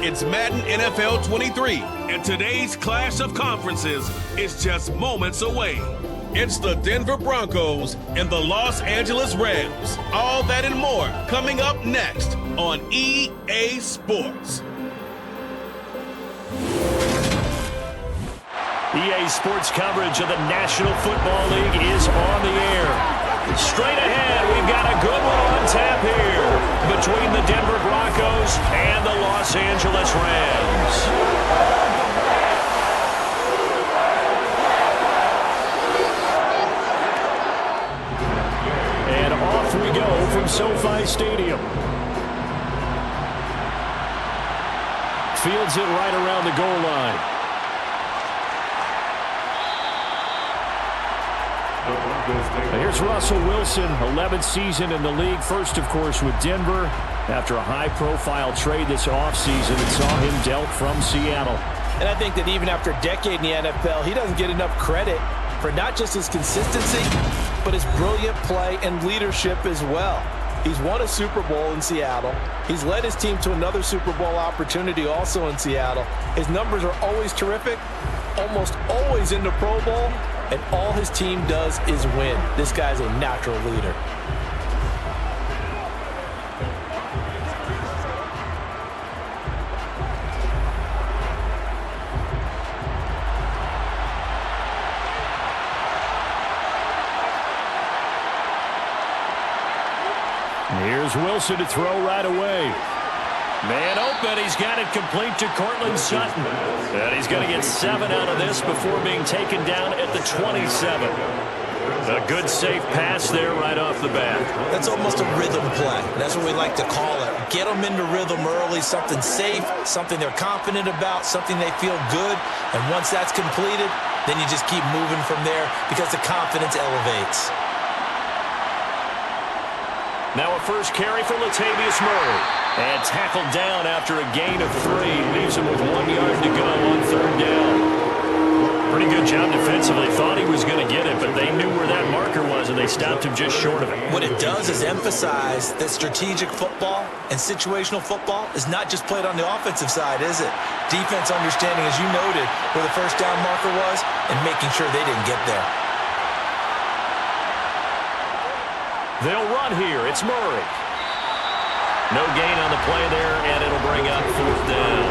It's Madden NFL 23, and today's clash of conferences is just moments away. It's the Denver Broncos and the Los Angeles Rams. All that and more coming up next on EA Sports. EA Sports coverage of the National Football League is on the air. Straight ahead, we've got a good one on tap here between the Denver Broncos and the Los Angeles Rams. And off we go from SoFi Stadium. Fields it right around the goal line. Here's Russell Wilson, 11th season in the league. First, of course, with Denver. After a high-profile trade this offseason, it saw him dealt from Seattle. And I think that even after a decade in the NFL, he doesn't get enough credit for not just his consistency, but his brilliant play and leadership as well. He's won a Super Bowl in Seattle. He's led his team to another Super Bowl opportunity also in Seattle. His numbers are always terrific, almost always in the Pro Bowl. And all his team does is win. This guy's a natural leader. Here's Wilson to throw right away. Man open, he's got it complete to Cortland Sutton. And he's going to get 7 out of this before being taken down at the 27. A good safe pass there right off the bat. That's almost a rhythm play. That's what we like to call it. Get them into rhythm early, something safe, something they're confident about, something they feel good. And once that's completed, then you just keep moving from there because the confidence elevates. Now a first carry for Latavius Murray. And tackled down after a gain of 3. Leaves him with 1 yard to go on 3rd down. Pretty good job defensively. Thought he was going to get it, but they knew where that marker was, and they stopped him just short of it. What it does is emphasize that strategic football and situational football is not just played on the offensive side, is it? Defense understanding, as you noted, where the first down marker was and making sure they didn't get there. They'll run here. It's Murray. No gain on the play there, and it'll bring up 4th down.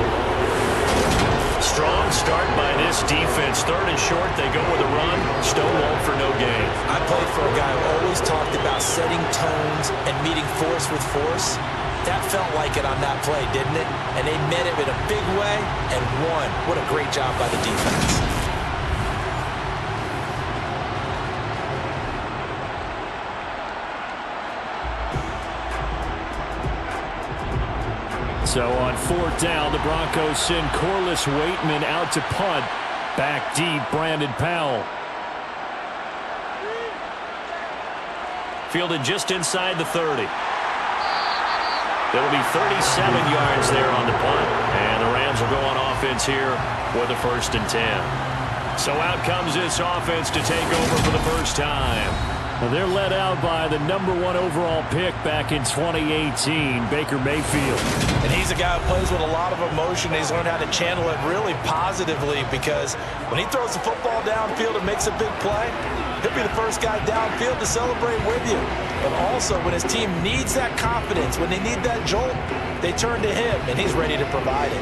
Strong start by this defense. 3rd and short, they go with a run. Stonewalled for no gain. I played for a guy who always talked about setting tones and meeting force with force. That felt like it on that play, didn't it? And they met it in a big way and won. What a great job by the defense. So on 4th down, the Broncos send Corliss Waitman out to punt. Back deep, Brandon Powell. Fielded just inside the 30. It'll be 37 yards there on the punt. And the Rams will go on offense here with a 1st and 10. So out comes this offense to take over for the first time. Well, they're led out by the #1 overall pick back in 2018, Baker Mayfield. And he's a guy who plays with a lot of emotion. He's learned how to channel it really positively because when he throws the football downfield and makes a big play, he'll be the first guy downfield to celebrate with you. But also, when his team needs that confidence, when they need that jolt, they turn to him, and he's ready to provide it.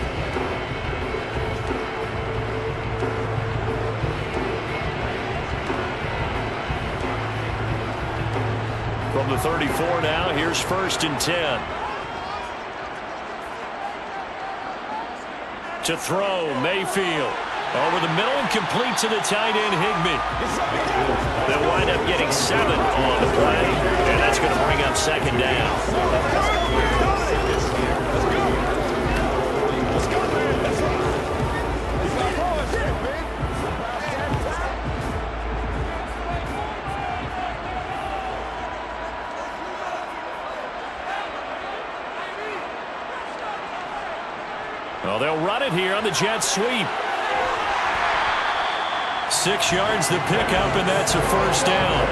From the 34 now, here's 1st and 10. To throw, Mayfield. Over the middle and complete to the tight end, Higbee. They'll wind up getting 7 on the play, and that's going to bring up 2nd down. Well, they'll run it here on the jet sweep. 6 yards the pickup, and that's a 1st down.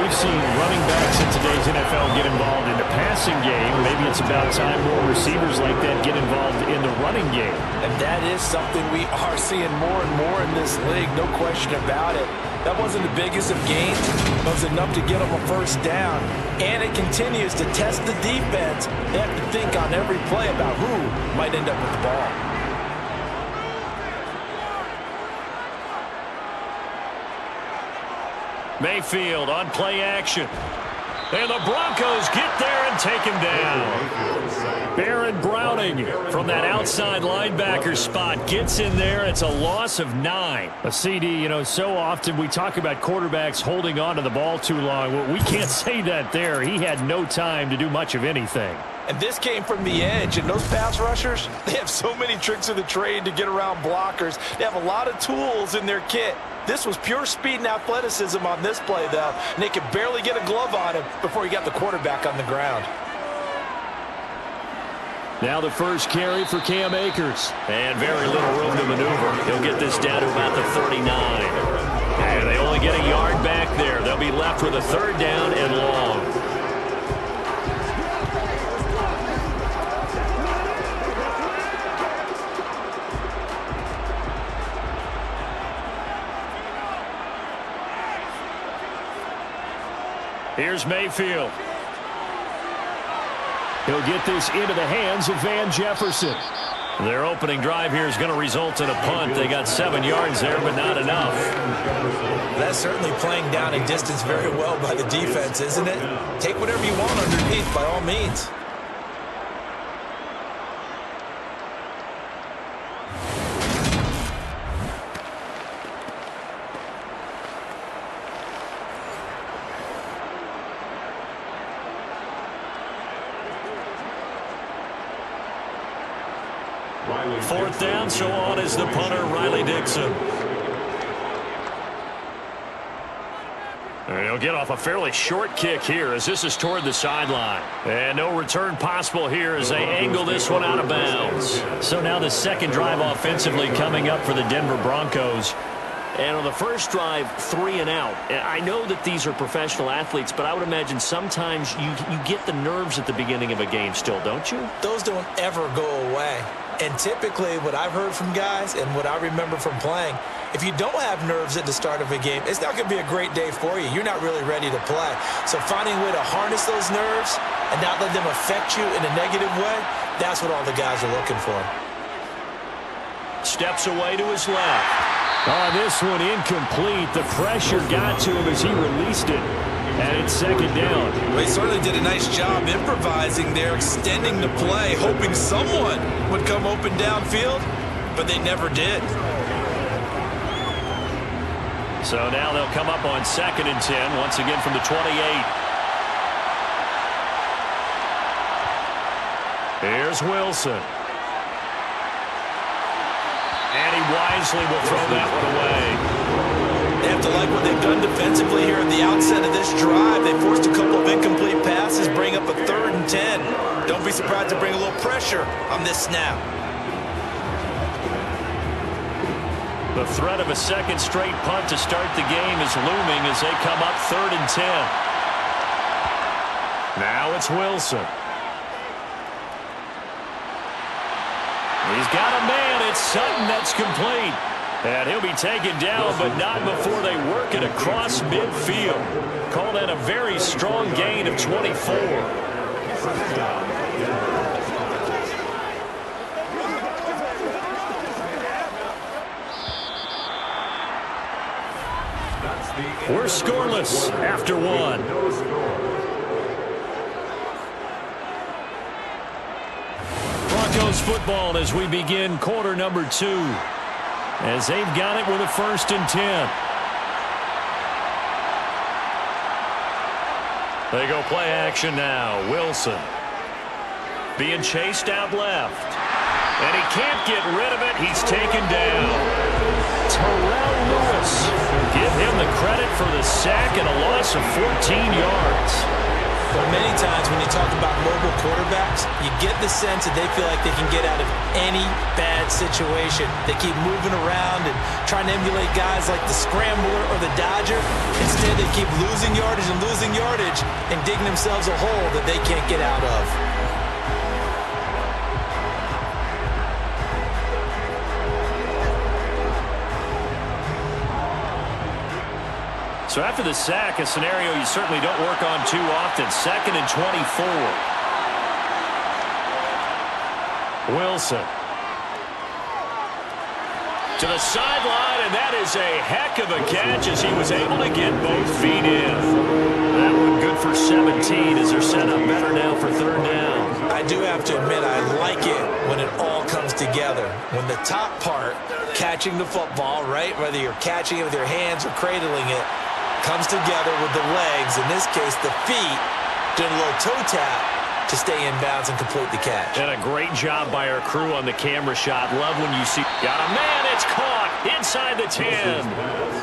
we've seen running backs in today's NFL get involved in the passing game. Maybe it's about time more receivers like that get involved in the running game. And that is something we are seeing more and more in this league, no question about it. That wasn't the biggest of gains, but it was enough to get them a first down. And it continues to test the defense. They have to think on every play about who might end up with the ball. Mayfield on play action. And the Broncos get there and take him down. Baron Browning from that outside linebacker spot gets in there. It's a loss of 9. A CD, you know, so often we talk about quarterbacks holding on to the ball too long. Well, we can't say that there. He had no time to do much of anything. And this came from the edge, and those pass rushers, they have so many tricks of the trade to get around blockers. They have a lot of tools in their kit. This was pure speed and athleticism on this play, though, and they could barely get a glove on him before he got the quarterback on the ground. Now the first carry for Cam Akers. And very little room to maneuver. He'll get this down to about the 39. And they only get a yard back there. They'll be left with a third down and long. Here's Mayfield. He'll get this into the hands of Van Jefferson. Their opening drive here is going to result in a punt. They got 7 yards there, but not enough. That's certainly playing down and distance very well by the defense, isn't it? Take whatever you want underneath, by all means. Fourth down, so on is the punter, Riley Dixon. And he'll get off a fairly short kick here as this is toward the sideline. And no return possible here as they angle this one out of bounds. So now the second drive offensively coming up for the Denver Broncos. And on the first drive, 3 and out. I know that these are professional athletes, but I would imagine sometimes you get the nerves at the beginning of a game still, don't you? Those don't ever go away. And typically what I've heard from guys and what I remember from playing, if you don't have nerves at the start of a game, it's not going to be a great day for you. You're not really ready to play. So finding a way to harness those nerves and not let them affect you in a negative way, that's what all the guys are looking for. Steps away to his left. Oh, this one incomplete. The pressure got to him as he released it. And it's second down. Well, he certainly did a nice job improvising there, extending the play, hoping someone would come open downfield, but they never did. So now they'll come up on 2nd and 10, once again from the 28. Here's Wilson. And he wisely will throw that one away. They have to like what they've done defensively here at the outset of this drive. They forced a couple of incomplete passes, bring up a 3rd and 10. Don't be surprised to bring a little pressure on this snap. The threat of a second straight punt to start the game is looming as they come up 3rd and 10. Now it's Wilson. He's got a man. It's Sutton that's complete. And he'll be taken down, but not before they work it across midfield. Call that a very strong gain of 24. We're scoreless after 1. Broncos football as we begin quarter number 2. As they've got it with a 1st and 10. They go play action now. Wilson being chased out left. And he can't get rid of it. He's taken down. Terrell Lewis. Give him the credit for the sack and a loss of 14 yards. Well, many times when you talk about mobile quarterbacks, you get the sense that they feel like they can get out of any bad situation. They keep moving around and trying to emulate guys like the Scrambler or the Dodger. Instead, they keep losing yardage and digging themselves a hole that they can't get out of. So after the sack, a scenario you certainly don't work on too often. 2nd and 24. Wilson. To the sideline, and that is a heck of a catch as he was able to get both feet in. That one good for 17 as they're set up better now for 3rd down. I do have to admit, I like it when it all comes together. When the top part, catching the football, right, whether you're catching it with your hands or cradling it, comes together with the legs, in this case the feet, doing a little toe tap to stay in bounds and complete the catch. And a great job by our crew on the camera shot. Love when you see, got a man, it's caught inside the 10.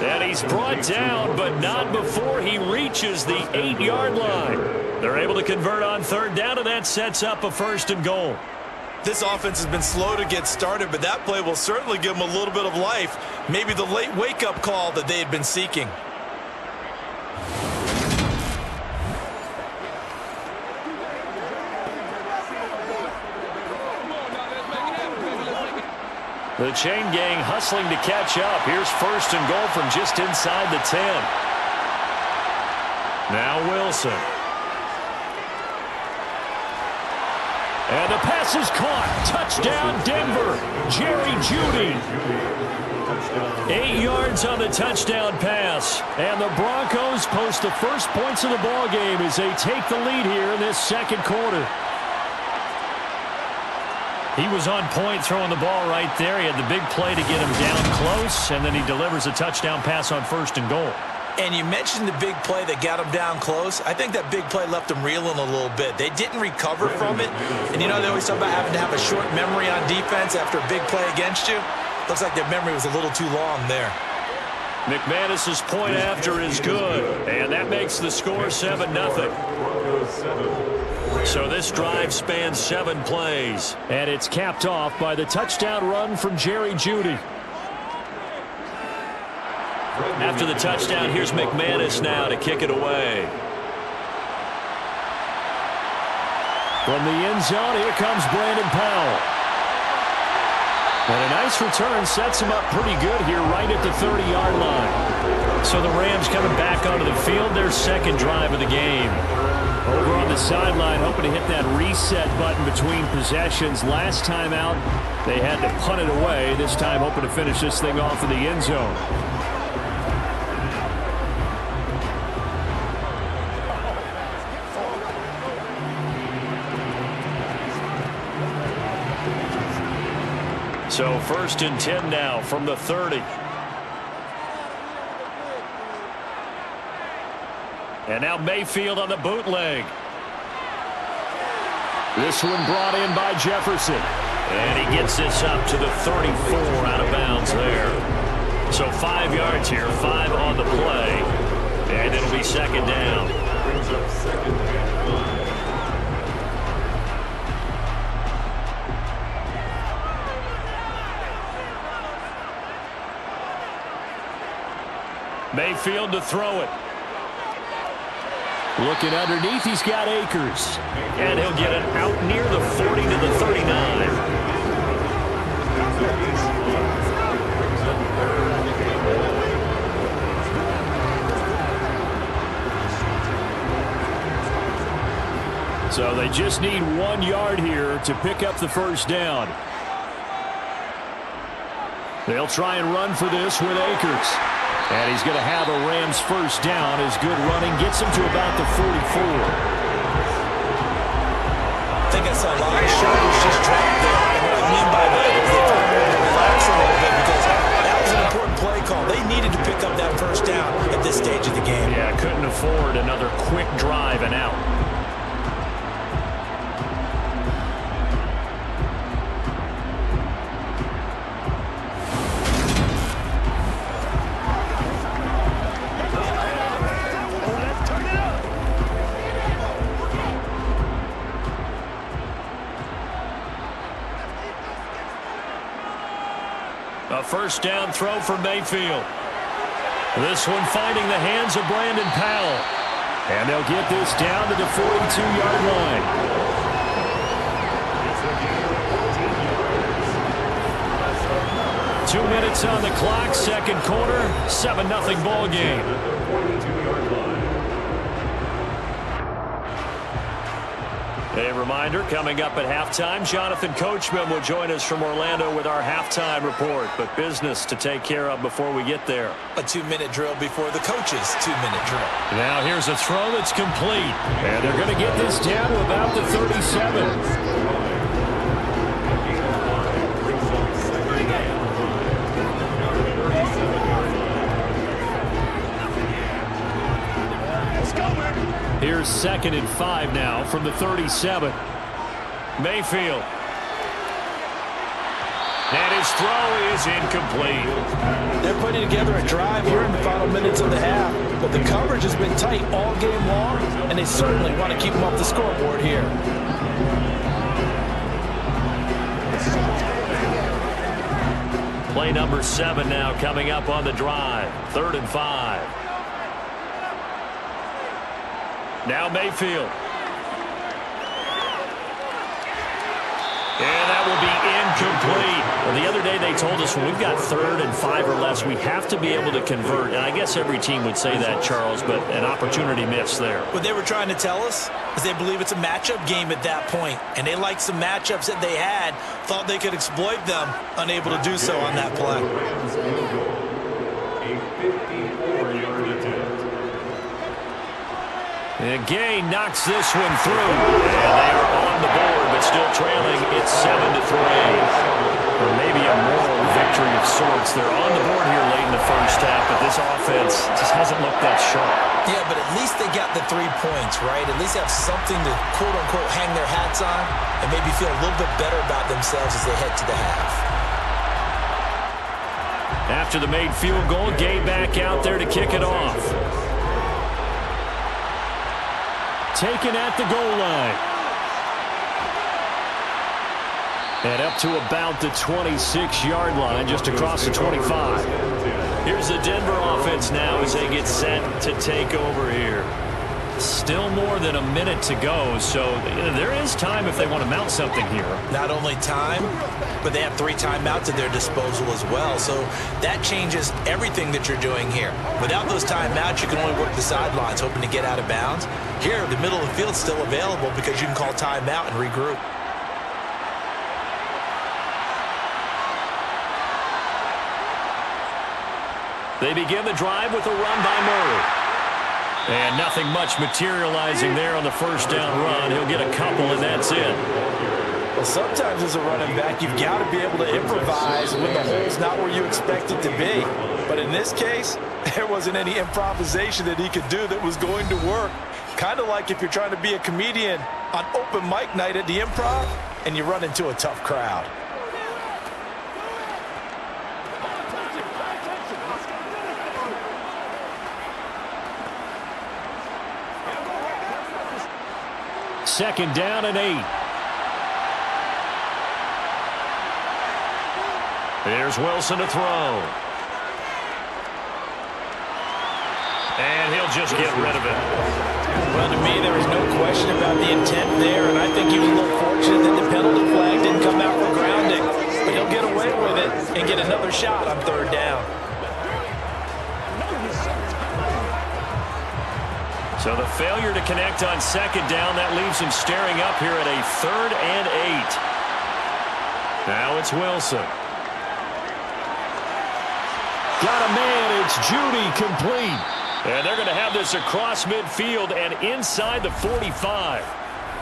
And he's brought down, but not before he reaches the 8-yard line. They're able to convert on 3rd down, and that sets up a 1st and goal. This offense has been slow to get started, but that play will certainly give them a little bit of life. Maybe the late wake-up call that they had been seeking. The chain gang hustling to catch up. Here's 1st and goal from just inside the 10. Now Wilson. And the pass is caught. Touchdown, Denver. Jerry Jeudy. 8 yards on the touchdown pass. And the Broncos post the first points of the ball game as they take the lead here in this 2nd quarter. He was on point throwing the ball right there. He had the big play to get him down close, and then he delivers a touchdown pass on 1st and goal. And you mentioned the big play that got him down close. I think that big play left him reeling a little bit. They didn't recover from it. And you know, they always talk about having to have a short memory on defense after a big play against you. Looks like their memory was a little too long there. McManus's point after is good, and that makes the score 7-0. So this drive spans 7 plays, and it's capped off by the touchdown run from Jerry Jeudy. After the touchdown, here's McManus now to kick it away. From the end zone, here comes Brandon Powell. And a nice return sets him up pretty good here right at the 30-yard line. So the Rams coming back onto the field, their 2nd drive of the game. Over on the sideline, hoping to hit that reset button between possessions. Last time out, they had to punt it away. This time, hoping to finish this thing off in the end zone. So 1st and 10 now from the 30. And now Mayfield on the bootleg. This one brought in by Jefferson. And he gets this up to the 34 out of bounds there. So 5 yards here, 5 on the play. And it'll be 2nd down. Mayfield to throw it. Looking underneath, he's got Akers. And he'll get it out near the 40 to the 39. So they just need 1 yard here to pick up the 1st down. They'll try and run for this with Akers. And he's going to have a Rams 1st down. His good running gets him to about the 44. I think I saw a lot of shoulders just dropped there. And what I mean by that is they tried to relax a little bit because that was an important play call. They needed to pick up that 1st down at this stage of the game. Yeah, couldn't afford another quick drive and out. First down throw for Mayfield. This one finding the hands of Brandon Powell. And they'll get this down to the 42-yard line. Two minutes on the clock, second quarter, 7-0 ball game. A reminder, coming up at halftime, Jonathan Coachman will join us from Orlando with our halftime report. But business to take care of before we get there. A 2-minute drill before the coach's 2-minute drill. Now here's a throw that's complete. And they're going to get this down to about the 37. Here's 2nd and 5 now from the 37. Mayfield. And his throw is incomplete. They're putting together a drive here in the final minutes of the half, but the coverage has been tight all game long, and they certainly want to keep them off the scoreboard here. Play number 7 now coming up on the drive. 3rd and 5. Now Mayfield. And that will be incomplete. Well, the other day they told us when we've got 3rd and 5 or less, we have to be able to convert. And I guess every team would say that, Charles, but an opportunity missed there. What they were trying to tell us is they believe it's a matchup game at that point. And they liked some matchups that they had, thought they could exploit them, unable to do so on that play. And Gay knocks this one through. And they are on the board, but still trailing. It's 7-3. Or maybe a moral victory of sorts. They're on the board here late in the first half, but this offense just hasn't looked that sharp. Yeah, but at least they got the 3 points, right? At least have something to, quote-unquote, hang their hats on and maybe feel a little bit better about themselves as they head to the half. After the made field goal, Gay back out there to kick it off. Taken at the goal line. And up to about the 26-yard line, just across the 25. Here's the Denver offense now as they get set to take over here. Still more than a minute to go, so there is time if they want to mount something here. Not only time, but they have 3 timeouts at their disposal as well, so that changes everything that you're doing here. Without those timeouts, you can only work the sidelines, hoping to get out of bounds. Here, the middle of the field's still available because you can call timeout and regroup. They begin the drive with a run by Murray. And nothing much materializing there on the first down run. He'll get a couple, and that's it. Well, sometimes as a running back, you've got to be able to improvise when the hole's not where you expect it to be. But in this case, there wasn't any improvisation that he could do that was going to work. Kind of like if you're trying to be a comedian on open mic night at the Improv and you run into a tough crowd. Second down and 8. There's Wilson to throw. And he'll just get rid of it. Well, to me, there was no question about the intent there, and I think he was a little fortunate that the penalty flag didn't come out for grounding. But he'll get away with it and get another shot on 3rd down. So the failure to connect on 2nd down, that leaves him staring up here at a 3rd and 8. Now it's Wilson. Got a man, it's Judy, complete. And they're going to have this across midfield and inside the 45.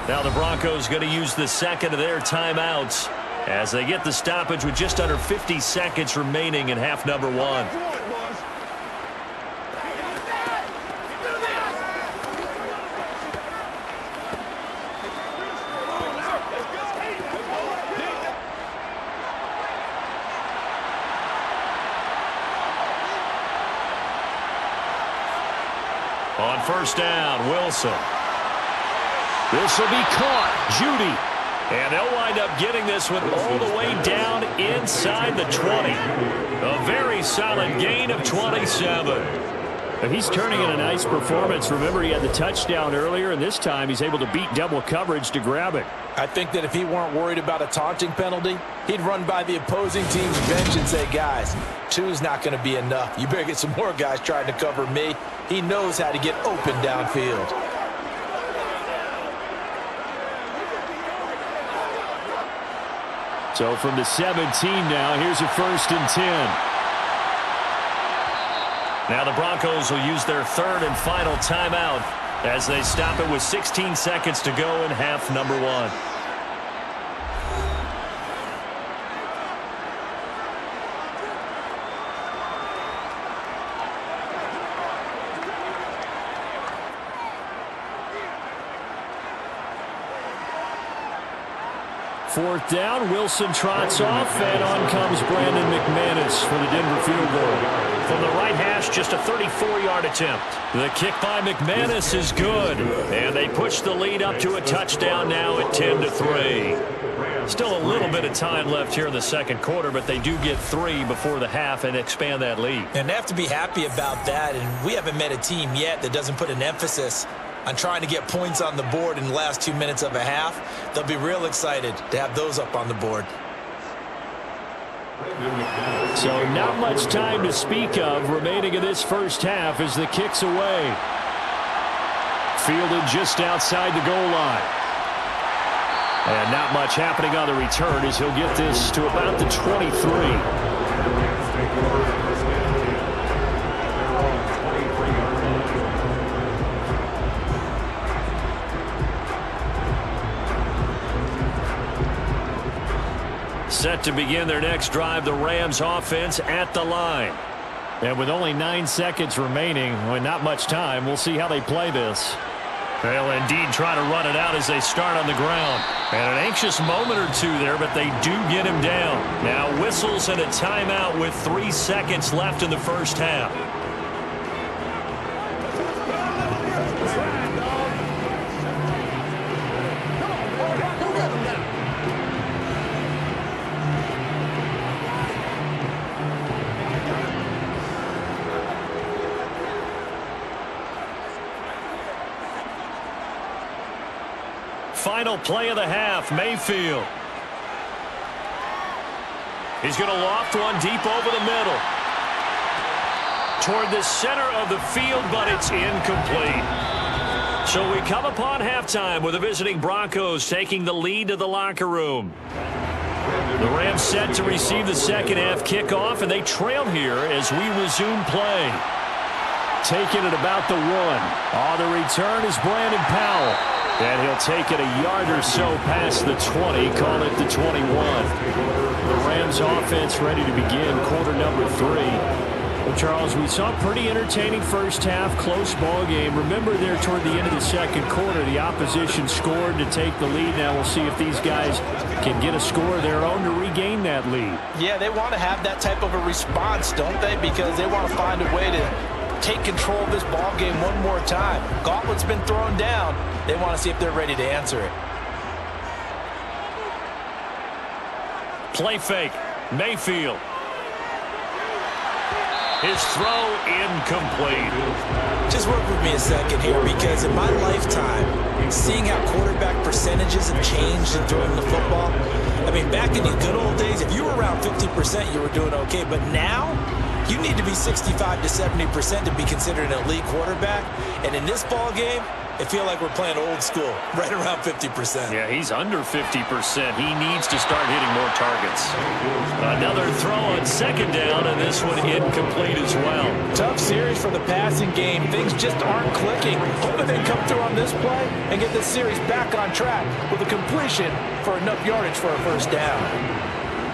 Now the Broncos going to use the second of their timeouts as they get the stoppage with just under 50 seconds remaining in half number 1. On first down, Wilson. This will be caught. Judy. And they'll wind up getting this one all the way down inside the 20. A very solid gain of 27. He's turning in a nice performance. Remember, he had the touchdown earlier, and this time he's able to beat double coverage to grab it. I think that if he weren't worried about a taunting penalty, he'd run by the opposing team's bench and say, guys, 2's not going to be enough. You better get some more guys trying to cover me. He knows how to get open downfield. So from the 17 now, here's a 1st and 10. Now the Broncos will use their 3rd and final timeout as they stop it with 16 seconds to go in half number 1. Fourth down, Wilson trots off, and on comes Brandon McManus for the Denver field goal. From the right hash, just a 34-yard attempt. The kick by McManus is good, and they push the lead up to a touchdown now at 10-3. Still a little bit of time left here in the second quarter, but they do get 3 before the half and expand that lead. And they have to be happy about that, and we haven't met a team yet that doesn't put an emphasis on trying to get points on the board in the last 2 minutes of a half. They'll be real excited to have those up on the board. So not much time to speak of remaining in this first half as the kick's away. Fielded just outside the goal line. And not much happening on the return as he'll get this to about the 23. Set to begin their next drive, the Rams offense at the line. And with only 9 seconds remaining, with not much time, we'll see how they play this. They'll indeed try to run it out as they start on the ground. And an anxious moment or two there, but they do get him down. Now whistles and a timeout with 3 seconds left in the first half. Final play of the half, Mayfield. He's going to loft one deep over the middle. Toward the center of the field, but it's incomplete. So we come upon halftime with the visiting Broncos taking the lead to the locker room. The Rams set to receive the second half kickoff, and they trail here as we resume play. Taking it about the 1. The return is Brandon Powell. And he'll take it a yard or so past the 20, call it the 21. The Rams offense ready to begin quarter number 3. Well, Charles, we saw a pretty entertaining first half, close ball game. Remember there toward the end of the second quarter, the opposition scored to take the lead. Now we'll see if these guys can get a score of their own to regain that lead. Yeah, they want to have that type of a response, don't they? Because they want to find a way to take control of this ball game one more time. Gauntlet's been thrown down. They want to see if they're ready to answer it. Play fake. Mayfield. His throw incomplete. Just work with me a second here, because in my lifetime, seeing how quarterback percentages have changed in throwing the football, I mean, back in the good old days, if you were around 50%, you were doing okay. But now, you need to be 65 to 70% to be considered an elite quarterback. And in this ball game, I feel like we're playing old school, right around 50%. Yeah, he's under 50%. He needs to start hitting more targets. Another throw on second down, and this one incomplete as well. Tough series for the passing game. Things just aren't clicking. Hoping they come through on this play and get this series back on track with a completion for enough yardage for a first down.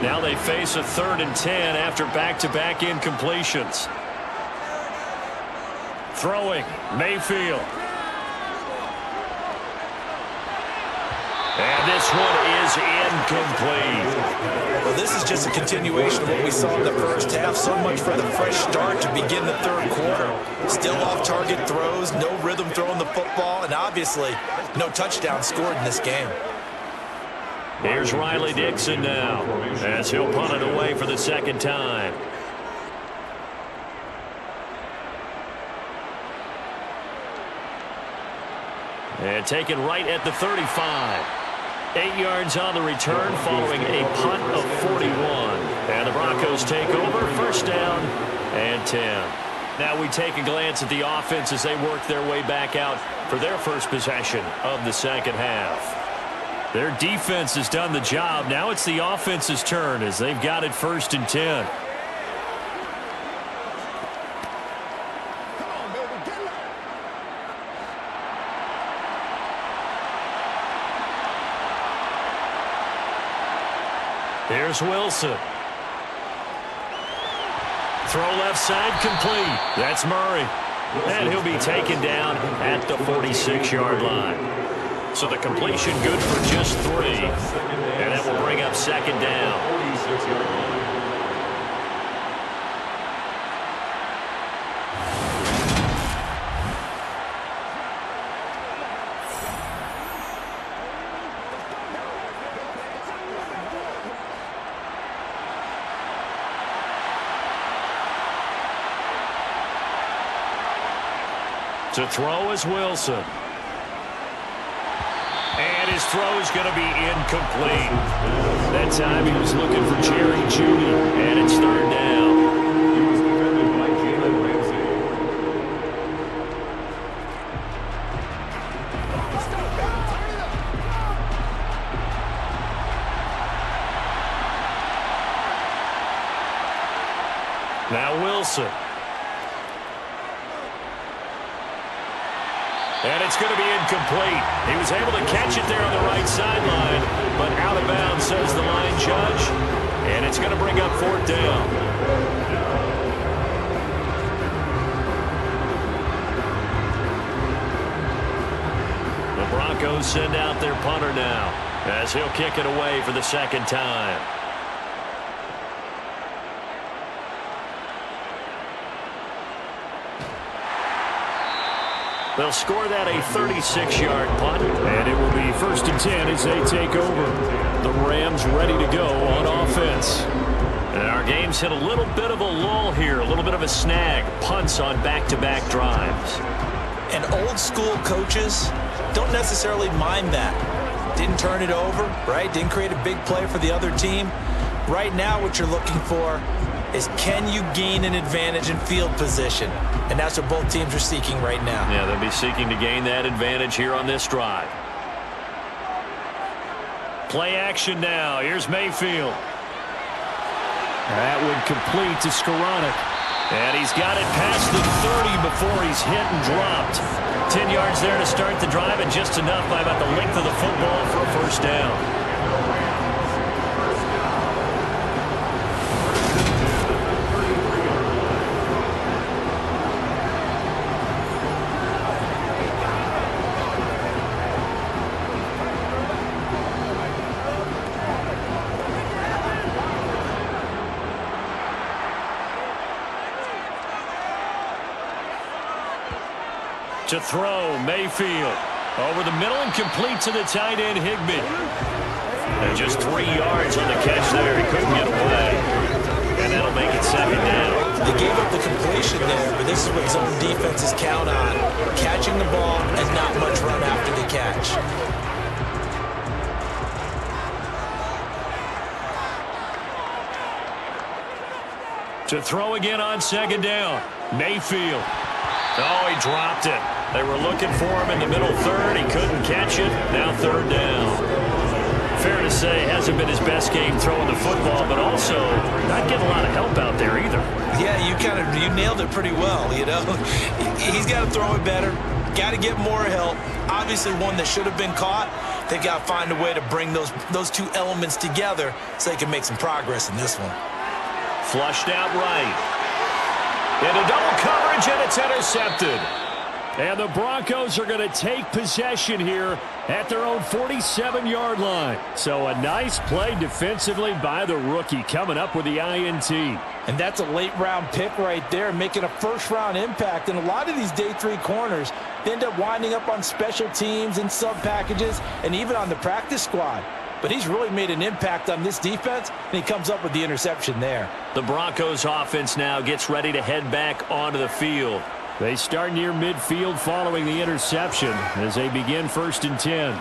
Now they face a 3rd and 10 after back-to-back incompletions. Throwing, Mayfield. And this one is incomplete. Well, this is just a continuation of what we saw in the first half. So much for the fresh start to begin the third quarter. Still off-target throws, no rhythm throwing the football, and obviously no touchdown scored in this game. Here's Riley Dixon now as he'll punt it away for the second time. And taken right at the 35. 8 yards on the return following a punt of 41. And the Broncos take over, first down and 10. Now we take a glance at the offense as they work their way back out for their first possession of the second half. Their defense has done the job. Now it's the offense's turn as they've got it first and 10. Here's Wilson. Throw left side complete. That's Murray. And he'll be taken down at the 46-yard line. So the completion good for just 3. And that will bring up second down. To throw is Wilson. And his throw is going to be incomplete. That time he was looking for Jerry Jeudy, and it's third down. Now Wilson. And it's going to be incomplete. He was able to catch it there on the right sideline, but out of bounds, says the line judge. And it's going to bring up fourth down. The Broncos send out their punter now as he'll kick it away for the second time. They'll score that a 36-yard punt. And it will be first and 10 as they take over. The Rams ready to go on offense. And our game's hit a little bit of a lull here, a little bit of a snag. Punts on back-to-back drives. And old-school coaches don't necessarily mind that. Didn't turn it over, right? Didn't create a big play for the other team. Right now what you're looking for is can you gain an advantage in field position? And that's what both teams are seeking right now. Yeah, they'll be seeking to gain that advantage here on this drive. Play action now. Here's Mayfield. That would complete to Skoranek. And he's got it past the 30 before he's hit and dropped. 10 yards there to start the drive, and just enough by about the length of the football for a first down. To throw, Mayfield. Over the middle and complete to the tight end, Higbee. And just 3 yards on the catch there. He couldn't get away. And that'll make it second down. They gave up the completion there, but this is what zone defenses count on. Catching the ball and not much run after the catch. To throw again on second down, Mayfield. Oh, he dropped it. They were looking for him in the middle third. He couldn't catch it. Now third down. Fair to say, hasn't been his best game throwing the football, but also not getting a lot of help out there either. Yeah, you nailed it pretty well, you know. He's got to throw it better. Got to get more help. Obviously one that should have been caught. They've got to find a way to bring those two elements together so they can make some progress in this one. Flushed out right. Into double coverage, and it's intercepted. And the Broncos are going to take possession here at their own 47-yard line. So a nice play defensively by the rookie, coming up with the INT. And that's a late-round pick right there, making a first-round impact. And a lot of these day 3 corners, they end up winding up on special teams and sub-packages and even on the practice squad. but he's really made an impact on this defense, and he comes up with the interception there. The Broncos offense now gets ready to head back onto the field. They start near midfield following the interception as they begin 1st and 10.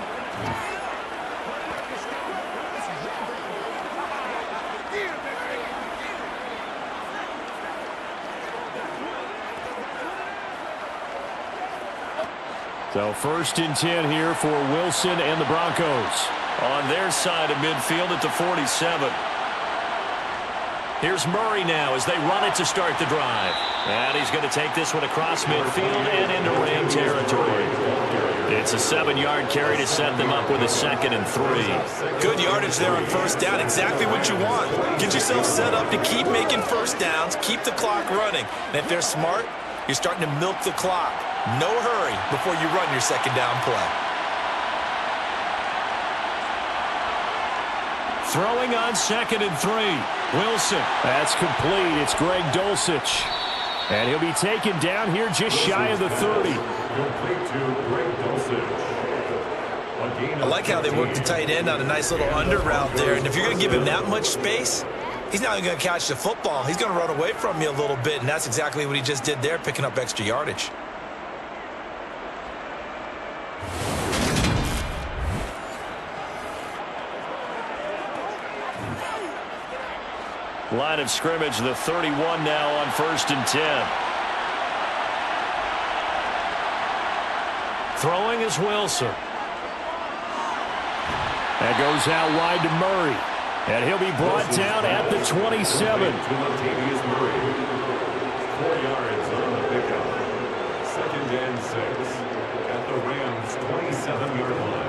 So 1st and 10 here for Wilson and the Broncos. On their side of midfield at the 47. Here's Murray now as they run it to start the drive. And he's going to take this one across midfield and into Ram territory. It's a 7-yard carry to set them up with a 2nd and 3. Good yardage there on 1st down. Exactly what you want. Get yourself set up to keep making 1st downs, keep the clock running. And if they're smart, you're starting to milk the clock. No hurry before you run your 2nd down play. Throwing on 2nd and 3. Wilson. That's complete. It's Greg Dulcich. And he'll be taken down here just shy of the 30. I like how they work the tight end on a nice little under route there. And if you're going to give him that much space, he's not even going to catch the football. He's going to run away from you a little bit, and that's exactly what he just did there, picking up extra yardage. Line of scrimmage, the 31 now on 1st and 10. Throwing is Wilson. That goes out wide to Murray. And he'll be brought down at the 27. 4 yards on the pickup. 2nd and 6 at the Rams' 27-yard line.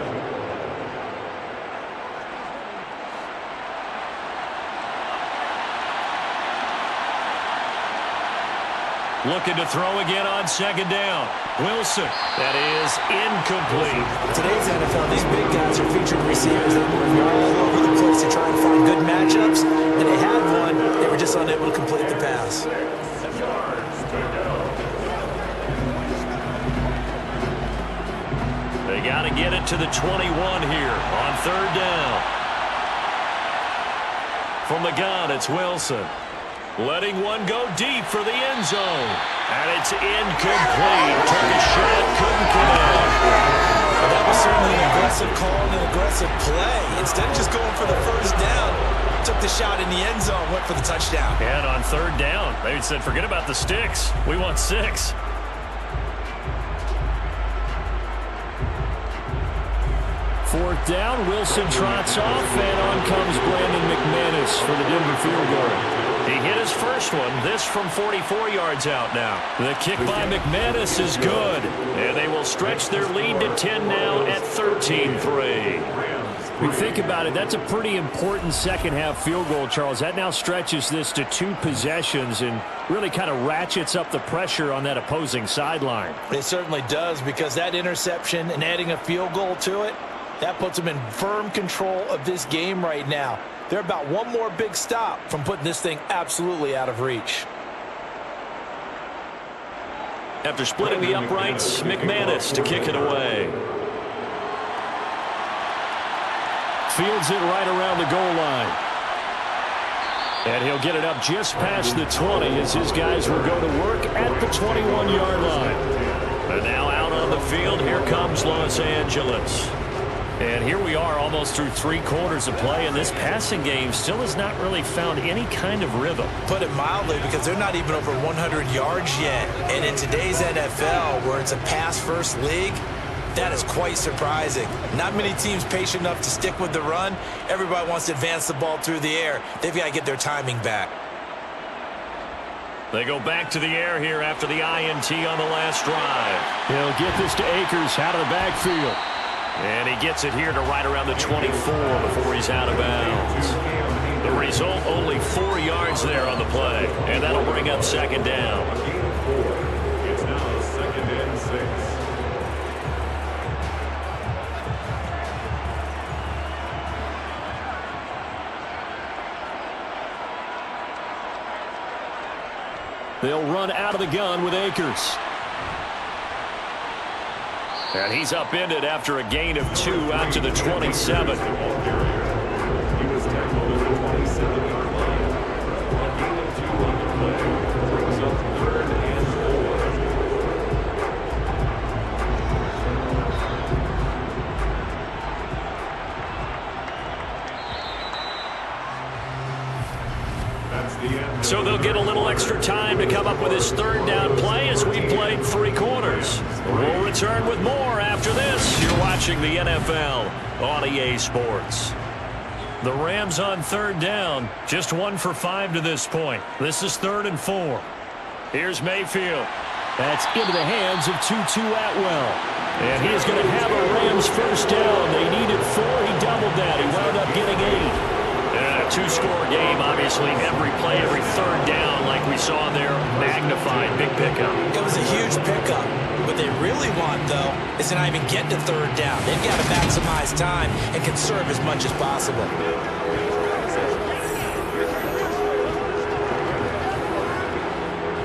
Looking to throw again on 2nd down. Wilson. That is incomplete. Today's NFL, these big guys are featured receivers that move all over the place to try and find good matchups. And they had one. They were just unable to complete the pass. They got to get it to the 21 here on 3rd down. From the gun, it's Wilson. Letting one go deep for the end zone. And it's incomplete. Took a shot, couldn't connect. Well, that was certainly an aggressive call and an aggressive play. Instead of just going for the 1st down, took the shot in the end zone, went for the touchdown. And on 3rd down, they said, forget about the sticks. We want 6. Fourth down, Wilson trots off, and on comes Brandon McManus for the Denver field goal. He hit his first one, this from 44 yards out now. The kick by McManus is good, and they will stretch their lead to 10 now at 13-3. We think about it, that's a pretty important 2nd half field goal, Charles. That now stretches this to 2 possessions and really kind of ratchets up the pressure on that opposing sideline. It certainly does, because that interception and adding a field goal to it, that puts them in firm control of this game right now. They're about one more big stop from putting this thing absolutely out of reach. After splitting the uprights, McManus to kick it away. Fields it right around the goal line. And he'll get it up just past the 20 as his guys will go to work at the 21-yard line. And now out on the field, here comes Los Angeles. And here we are almost through 3 quarters of play, and this passing game still has not really found any kind of rhythm. Put it mildly, because they're not even over 100 yards yet. And in today's NFL, where it's a pass-first league, that is quite surprising. Not many teams patient enough to stick with the run. Everybody wants to advance the ball through the air. They've got to get their timing back. They go back to the air here after the INT on the last drive. He'll get this to Akers out of the backfield. And he gets it here to right around the 24 before he's out of bounds. The result, only 4 yards there on the play. And that'll bring up 2nd down. It's now 2nd and 6. They'll run out of the gun with Akers. And he's upended after a gain of 2 out to the 27. So they'll get a little extra time to come up with his third down play as we played 3 quarters. We'll return with more after this. You're watching the NFL on EA Sports. The Rams on third down, just 1 for 5 to this point. This is 3rd and 4. Here's Mayfield. That's into the hands of Tutu Atwell. And he is going to have a Rams first down. They needed 4. He doubled that. He wound up getting 8. Yeah, a 2-score game, obviously. Every play, every third down, like we saw there, magnified. Big pickup. It was a huge pickup. What they really want, though, is to not even get to third down. They've got to maximize time and conserve as much as possible.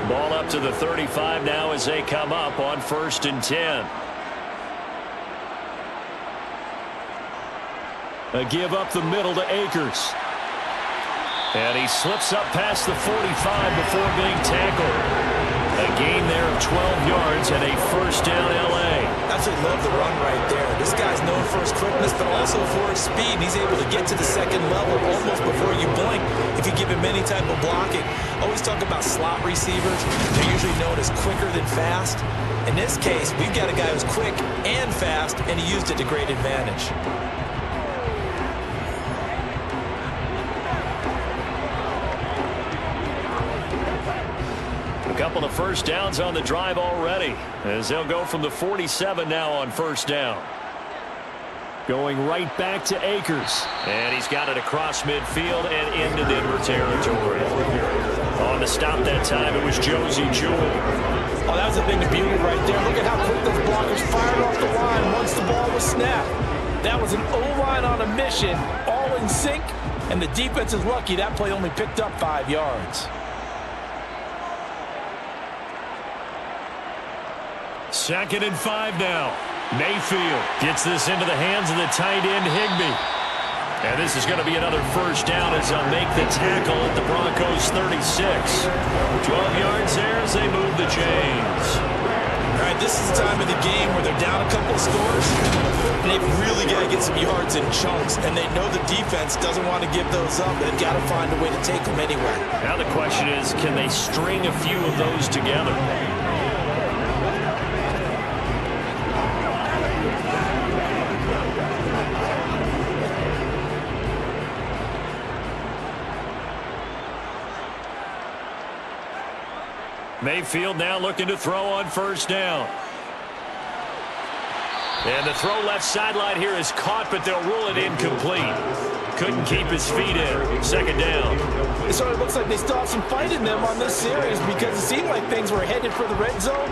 Ball up to the 35 now as they come up on 1st and 10. A give up the middle to Akers. And he slips up past the 45 before being tackled. A gain there of 12 yards and a first down L.A. Absolutely love the run right there. This guy's known for his quickness, but also for his speed. He's able to get to the second level almost before you blink if you give him any type of blocking. Always talk about slot receivers. They're usually known as quicker than fast. In this case, we've got a guy who's quick and fast, and he used it to great advantage. A couple of first downs on the drive already as they'll go from the 47 now on first down. Going right back to Akers. And he's got it across midfield and into Denver territory. On the stop that time, it was Josie Jewell. Oh, that was a thing of beauty right there. Look at how quick those blockers fired off the line once the ball was snapped. That was an O-line on a mission, all in sync, and the defense is lucky that play only picked up 5 yards. 2nd and 5 now. Mayfield gets this into the hands of the tight end Higbee. And this is going to be another first down as they'll make the tackle at the Broncos 36. 12 yards there as they move the chains. All right, this is the time of the game where they're down a couple of scores, and they've really got to get some yards in chunks, and they know the defense doesn't want to give those up. They've got to find a way to take them anyway. Now the question is, can they string a few of those together? Mayfield now looking to throw on first down. And the throw left sideline here is caught, but they'll rule it incomplete. Couldn't keep his feet in. Second down. It sort of looks like they still have some fight in them on this series because it seemed like things were headed for the red zone.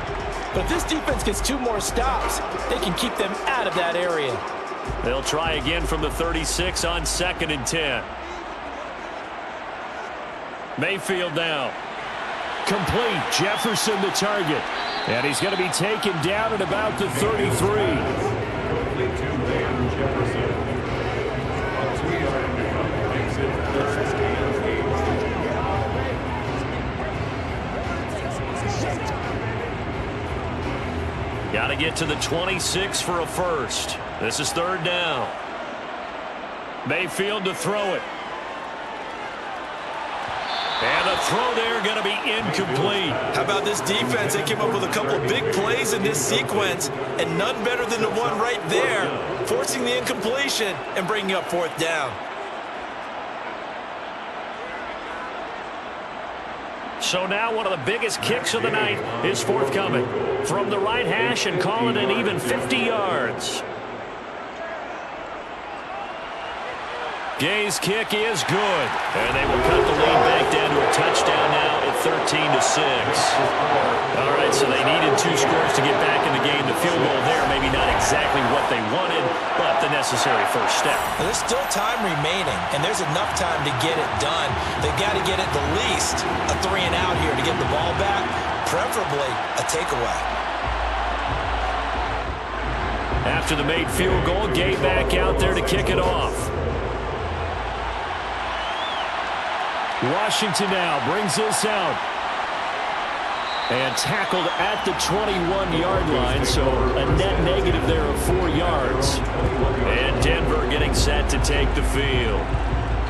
But if this defense gets 2 more stops, they can keep them out of that area. They'll try again from the 36 on 2nd and 10. Mayfield now. Complete. Jefferson the target. And he's going to be taken down at about the 33. Got to get to the 26 for a first. This is 3rd down. Mayfield to throw it. And the throw there going to be incomplete. How about this defense? They came up with a couple of big plays in this sequence, and none better than the one right there, forcing the incompletion and bringing up 4th down. So now one of the biggest kicks of the night is forthcoming. From the right hash and call it an even 50 yards. Gay's kick is good. And they will cut the lead back down to a touchdown now at 13-6. All right, so they needed 2 scores to get back in the game. The field goal there, maybe not exactly what they wanted, but the necessary first step. There's still time remaining, and there's enough time to get it done. They've got to get at the least a 3 and out here to get the ball back, preferably a takeaway. After the made field goal, Gay back out there to kick it off. Washington now brings this out. And tackled at the 21-yard line, so a net negative there of 4 yards. And Denver getting set to take the field.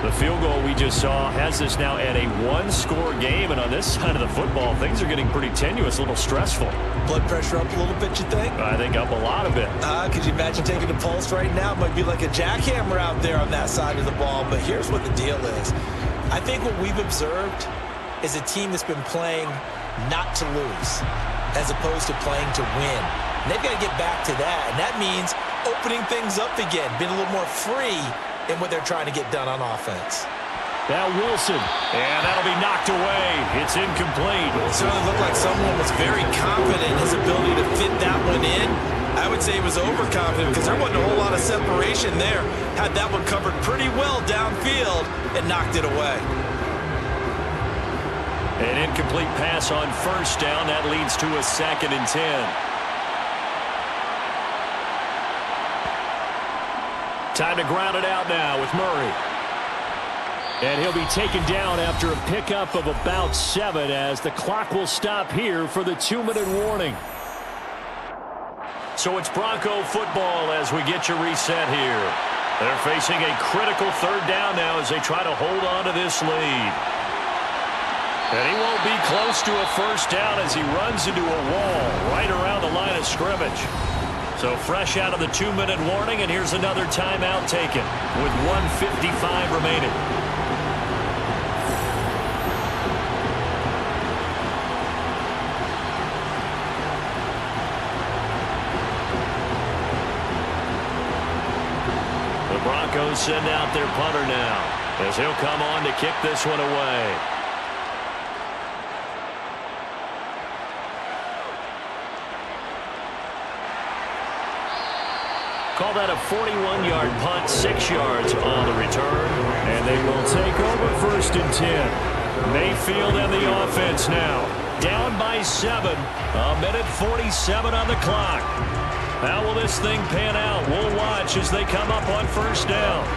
The field goal we just saw has us now at a one-score game, and on this side of the football, things are getting pretty tenuous, a little stressful. Blood pressure up a little bit, you think? I think up a lot of it. Could you imagine taking the pulse right now? It might be like a jackhammer out there on that side of the ball, but here's what the deal is. I think what we've observed is a team that's been playing not to lose as opposed to playing to win. And they've got to get back to that, and that means opening things up again, being a little more free in what they're trying to get done on offense. Now Wilson, and that'll be knocked away. It's incomplete. It certainly looked like someone was very confident in his ability to fit that one in. I would say he was overconfident because there wasn't a whole lot of separation there. Had that one covered pretty well downfield and knocked it away. An incomplete pass on first down. That leads to a 2nd and 10. Time to ground it out now with Murray. And he'll be taken down after a pickup of about 7 as the clock will stop here for the 2-minute warning. So it's Bronco football as we get you reset here. They're facing a critical 3rd down now as they try to hold on to this lead. And he won't be close to a 1st down as he runs into a wall right around the line of scrimmage. So fresh out of the 2-minute warning, and here's another timeout taken with 1:55 remaining. The Broncos send out their punter now as he'll come on to kick this one away. Call that a 41-yard punt, 6 yards on the return. And they will take over 1st and 10. Mayfield and the offense now. Down by 7. 1:47 on the clock. How will this thing pan out? We'll watch as they come up on 1st down.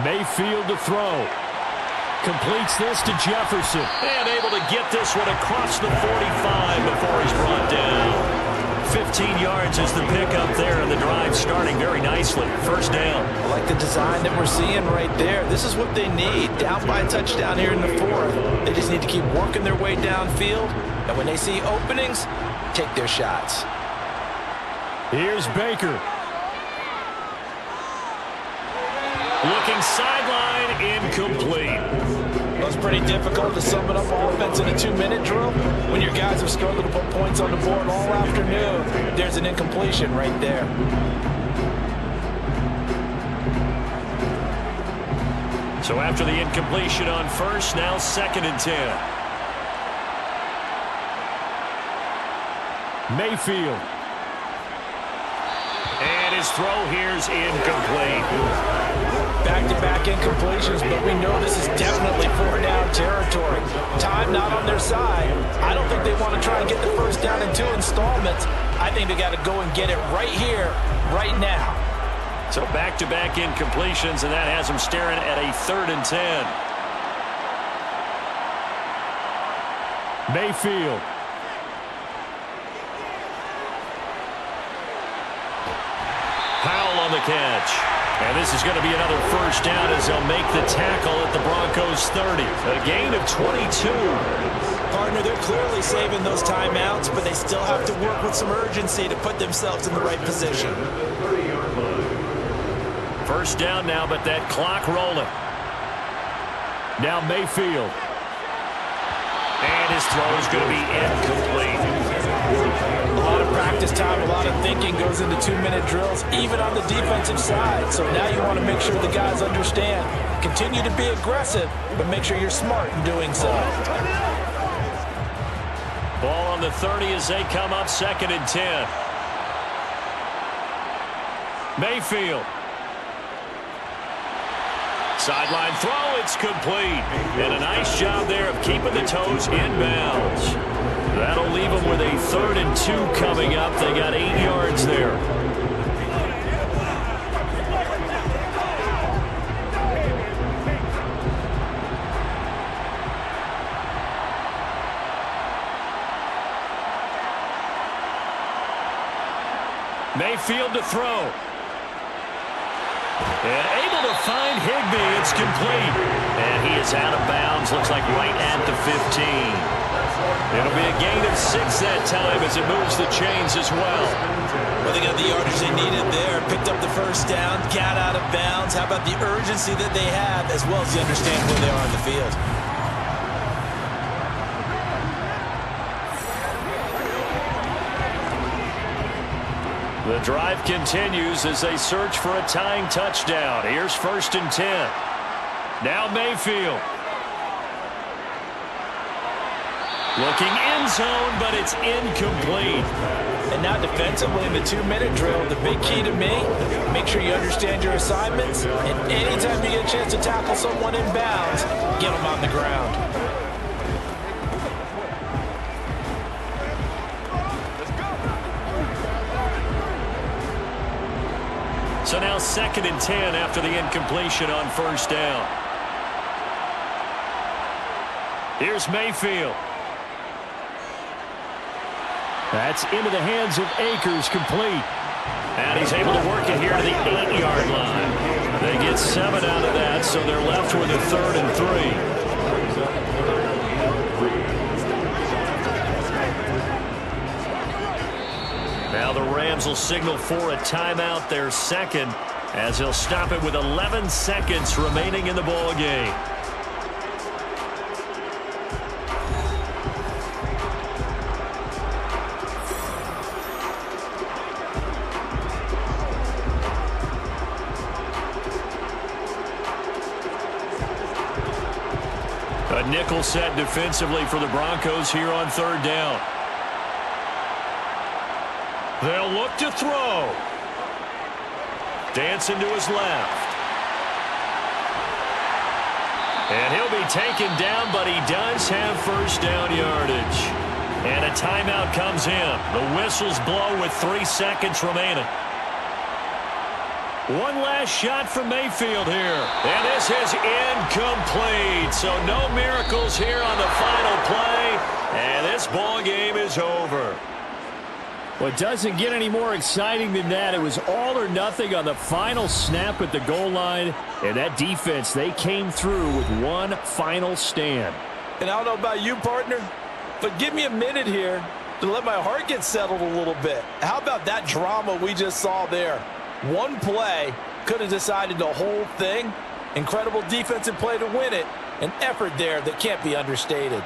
Mayfield to throw. Completes this to Jefferson. And able to get this one across the 45 before he's brought down. 15 yards is the pickup there, and the drive starting very nicely. 1st down. I like the design that we're seeing right there. This is what they need. Down by a touchdown here in the 4th. They just need to keep working their way downfield. And when they see openings, take their shots. Here's Baker. Looking sideline, incomplete. Well, it's pretty difficult to sum it up offense in a 2-minute drill when your guys have struggled to put points on the board all afternoon. There's an incompletion right there. So after the incompletion on 1st, now 2nd and 10. Mayfield. And his throw here's incomplete. Back-to-back incompletions, but we know this is definitely 4-down territory. Time not on their side. I don't think they want to try and get the 1st down in 2 installments. I think they got to go and get it right here, right now. So back-to-back incompletions, and that has them staring at a 3rd and 10. Mayfield. Powell on the catch. And this is going to be another 1st down as they'll make the tackle at the Broncos 30. A gain of 22. Partner, they're clearly saving those timeouts, but they still have to work with some urgency to put themselves in the right position. 1st down now, but that clock rolling. Now Mayfield. And his throw is going to be incomplete. A lot of practice time, a lot of thinking goes into 2-minute drills, even on the defensive side. So now you want to make sure the guys understand. Continue to be aggressive, but make sure you're smart in doing so. Ball on the 30 as they come up 2nd and 10. Mayfield. Sideline throw, it's complete. And a nice job there of keeping the toes inbounds. That'll leave them with a 3rd and 2 coming up. They got 8 yards there. Mayfield to throw. And able to find Higbee. It's complete. And he is out of bounds. Looks like right at the 15. It'll be a gain of 6 that time as it moves the chains as well. Well, they got the yardage they needed there. Picked up the first down. Got out of bounds. How about the urgency that they have as well as they understand where they are on the field? The drive continues as they search for a tying touchdown. Here's 1st and 10. Now Mayfield. Looking end zone, but it's incomplete. And now defensively in the 2-minute drill, the big key to me, make sure you understand your assignments. And anytime you get a chance to tackle someone in bounds, get them on the ground. So now 2nd and 10 after the incompletion on 1st down. Here's Mayfield. That's into the hands of Akers, complete. And he's able to work it here to the 8-yard line. They get 7 out of that, so they're left with a 3rd and 3. Now the Rams will signal for a timeout, their 2nd, as he'll stop it with 11 seconds remaining in the ball game. A nickel set defensively for the Broncos here on 3rd down. They'll look to throw. Dancing to his left. And he'll be taken down, but he does have 1st down yardage. And a timeout comes in. The whistles blow with 3 seconds remaining. One last shot from Mayfield here. And this is incomplete. So no miracles here on the final play. And this ball game is over. Well, it doesn't get any more exciting than that. It was all or nothing on the final snap at the goal line. And that defense, they came through with one final stand. And I don't know about you, partner, but give me a minute here to let my heart get settled a little bit. How about that drama we just saw there? One play could have decided the whole thing. Incredible defensive play to win it. An effort there that can't be understated.